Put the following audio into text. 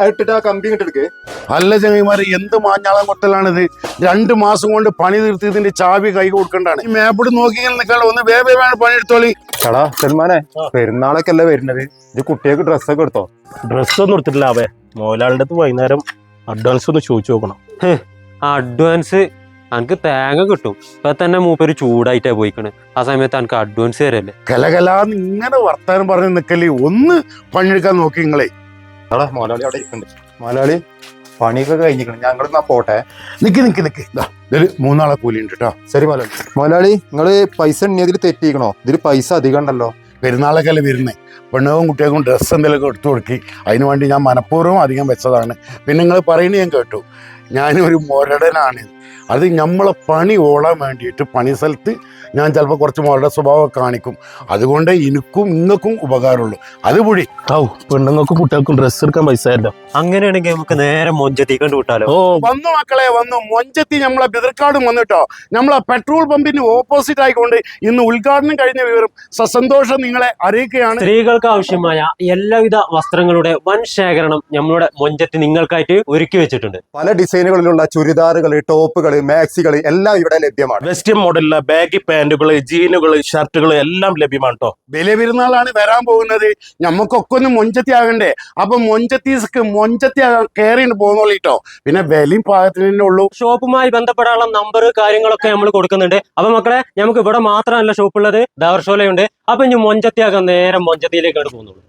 ഇട്ടിട്ട് ആ കമ്പി ഇട്ടെടുക്ക്. അല്ല ചങ്ങന്മാരെ, എന്ത് മാഞ്ഞാളം കൊട്ടലാണിത്? 2 മാസം കൊണ്ട് പണി തീർത്ത് ഇതിന്റെ ചാവി കൈ കൊടുക്കണ്ടാണ്. ഈ മേപ്പിട് നോക്കി നിൽക്കാണ്ട് ഒന്ന് വേണം പണിയെടുത്തോളി. എടാ സൽമാനെ, പെരുന്നാളൊക്കെ അല്ലേ വരുന്നത്, ഇത് കുട്ടികൾക്ക് ഡ്രസ്സൊക്കെ എടുത്തോ? ഡ്രസ്സൊന്നും എടുത്തിട്ടില്ല. മോലാളുടെ അടുത്ത് വൈകുന്നേരം അഡ്വാൻസ് ഒന്ന് ചോദിച്ചു നോക്കണം. അഡ്വാൻസ് എനിക്ക് തേങ്ങ കിട്ടും. ഇപ്പൊ തന്നെ മൂപ്പര് ചൂടായിട്ടാ പോയിക്കണ്. ആ സമയത്ത് എനിക്ക് അഡ്വാൻസ് തരല്ലേ? കലകലാന്ന് ഇങ്ങനെ വർത്താനം പറഞ്ഞ് നിക്കല്ലേ, ഒന്ന് പണിയെടുക്കാൻ നോക്കി നിങ്ങളെ. എടാ മോലാളി അവിടെ ഇരിക്കുന്നുണ്ട്. മോലാളി, പണിയൊക്കെ കഴിഞ്ഞിരിക്കണം, ഞങ്ങളെന്നാ പോട്ടെ. നിക്ക് ഇതാ ഇതില് 3 ആളെ കൂലി ഉണ്ട് കേട്ടോ. ശരി മോലാളി. മോലാളി, നിങ്ങള് പൈസ എണ്ണിയതിൽ തെറ്റിക്കണോ? ഇതിൽ പൈസ അധികം ഉണ്ടല്ലോ. പെരുന്നാളൊക്കെ അല്ലേ വരുന്നേ, പെണ്ണുവും കുട്ടികൾക്കും ഡ്രസ്സ് എന്തെങ്കിലുമൊക്കെ എടുത്തു കൊടുക്കി. അതിന് വേണ്ടി ഞാൻ മനഃപൂർവ്വം അധികം വെച്ചതാണ്. പിന്നെ നിങ്ങൾ പറയുന്നത് ഞാൻ കേട്ടു, ഞാനൊരു മൊരടനാണ്. അത് നമ്മളെ പണി ഓടാൻ വേണ്ടിയിട്ട് പണി സ്ഥലത്ത് ഞാൻ ചിലപ്പോൾ കുറച്ച് മോളുടെ സ്വഭാവം കാണിക്കും. അതുകൊണ്ട് എനിക്കും ഇങ്ങൾക്കും ഉപകാരമുള്ളൂ. അത് പൊടി പെണ്ണുങ്ങൾക്കും കുട്ടികൾക്കും ഡ്രസ്സ് എടുക്കാൻ പൈസ അല്ലോ. അങ്ങനെയാണെങ്കിൽ നമുക്ക് നേരെ മൊഞ്ചത്തി കണ്ടു വിട്ടാലോ? വന്നു മക്കളെ വന്നു. മൊഞ്ചത്തി നമ്മളെ ബിദർക്കാടും വന്നിട്ടോ. നമ്മളെ പെട്രോൾ പമ്പിന് ഓപ്പോസിറ്റ് ആയിക്കൊണ്ട് ഇന്ന് ഉദ്ഘാടനം കഴിഞ്ഞ വിവരം സസന്തോഷം നിങ്ങളെ അറിയിക്കുകയാണ്. സ്ത്രീകൾക്ക് ആവശ്യമായ എല്ലാവിധ വസ്ത്രങ്ങളുടെ വൻ ശേഖരണം നമ്മളുടെ മൊഞ്ചത്തി നിങ്ങൾക്കായിട്ട് ഒരുക്കി വെച്ചിട്ടുണ്ട്. പല ഡിസൈനുകളിലുള്ള ചുരിദാറുകൾ, ടോപ്പുകൾ, മാക്സികൾ എല്ലാം ഇവിടെ ലഭ്യമാണ്. വെസ്റ്റേൺ മോഡലിലെ ബാഗി പാന്റുകള്, ജീനുകള്, ഷർട്ടുകള് എല്ലാം ലഭ്യമാണ് കേട്ടോ. വലിയ പെരുന്നാളാണ് വരാൻ പോകുന്നത്. നമുക്കൊക്കെ ഒന്ന് മൊഞ്ചത്തി ആകണ്ടേ? അപ്പൊ മൊഞ്ചത്തി കയറിയിട്ട് പോകുന്നോളിട്ടോ. പിന്നെ വിലയും പാകത്തിനേ ഉള്ളൂ. ഷോപ്പുമായി ബന്ധപ്പെടാനുള്ള നമ്പർ കാര്യങ്ങളൊക്കെ നമ്മൾ കൊടുക്കുന്നുണ്ട്. അപ്പൊ മക്കളെ, നമുക്ക് ഇവിടെ മാത്രമല്ല ഷോപ്പുള്ളത്, ദവർഷോലയുണ്ട്. അപ്പൊ ഇനി മൊഞ്ചത്തിയാകാൻ നേരെ മൊഞ്ചത്തിയിലേക്കാണ് പോകുന്നുള്ളൂ.